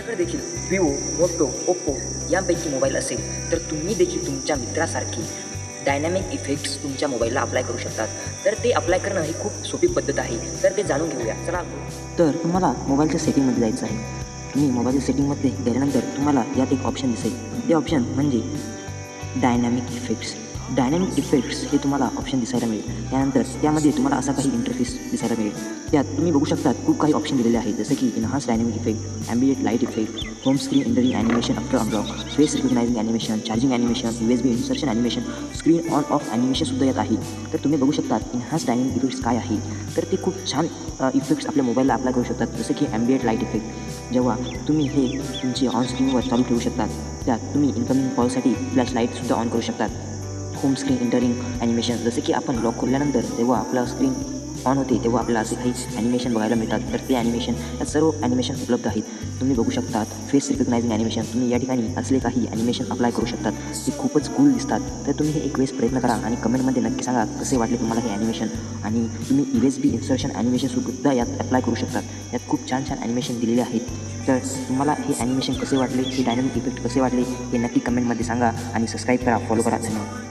तुमच्याकडे देखील Vivo, motor, Oppo यांपैकी मोबाईल असेल तर तुम्ही देखील तुमच्या मित्रासारखी डायनॅमिक इफेक्ट्स तुमच्या मोबाईलला अप्लाय करू शकतात. तर ते अप्लाय करणं ही खूप सोपी पद्धत आहे. तर ते जाणून घेऊया. चला. तर तुम्हाला मोबाईलच्या सेटिंगमध्ये जायचं आहे. तुम्ही मोबाईलच्या सेटिंगमध्ये गेल्यानंतर तुम्हाला यात एक ऑप्शन दिसेल. ते ऑप्शन म्हणजे डायनॅमिक इफेक्ट्स. डायनॅमिक इफेक्ट्स हे तुम्हाला ऑप्शन दिसायला मिळेल. त्यानंतर त्यामध्ये तुम्हाला असा काही इंटरफेस दिसायला मिळेल. त्यात तुम्ही बघू शकता खूप काही ऑप्शन दिलेले आहेत, जसे की enhance dynamic effect, ambient light effect, home screen entering animation after unlock, face recognizing animation, charging animation, USB insertion animation, screen on off ॲनिमेशनसुद्धा यात आहे. तर तुम्ही बघू शकता इन्हान्स डायनॅमिक इफेक्ट्स काय आहे. तर ते खूप छान इफेक्ट्स आपल्या मोबाईलला अप्लाय करू शकतात, जसे की ॲम्बिएंट लाईट इफेक्ट. जेव्हा तुम्ही हे तुमची ऑन स्क्रीनवर चालू ठेवू शकतात, त्यात तुम्ही इन्कमिंग कॉलसाठी फ्लॅश लाईटसुद्धा ऑन करू शकतात. होम स्क्रीन इंटरिंग ॲनिमेशन, जसे की आपण लॉक खोलल्यानंतर जेव्हा आपला स्क्रीन ऑन होते तेव्हा आपल्याला असे काही ॲनिमेशन बघायला मिळतात. तर ते ॲनिमेशन, या सर्व ॲनिमेशन उपलब्ध आहेत. तुम्ही बघू शकतात फेस रिकग्नायझिंग ॲनिमेशन. तुम्ही या ठिकाणी असले काही ॲनिमेशन अप्लाय करू शकतात, ते खूपच कूल दिसतात. तर तुम्ही हे एक वेळेस प्रयत्न करा आणि कमेंटमध्ये नक्की सांगा कसे वाटले तुम्हाला हे ॲनिमेशन. आणि तुम्ही USB इन्सर्शन ॲनिमेशनसुद्धा यात अप्लाय करू शकतात. यात खूप छान छान ॲनिमेशन दिलेले आहेत. तर तुम्हाला हे ॲनिमेशन कसे वाटले, हे डायनॅमिक इफेक्ट कसे वाटले हे नक्की कमेंटमध्ये सांगा आणि सबस्क्राईब करा, फॉलो करा. धन्यवाद.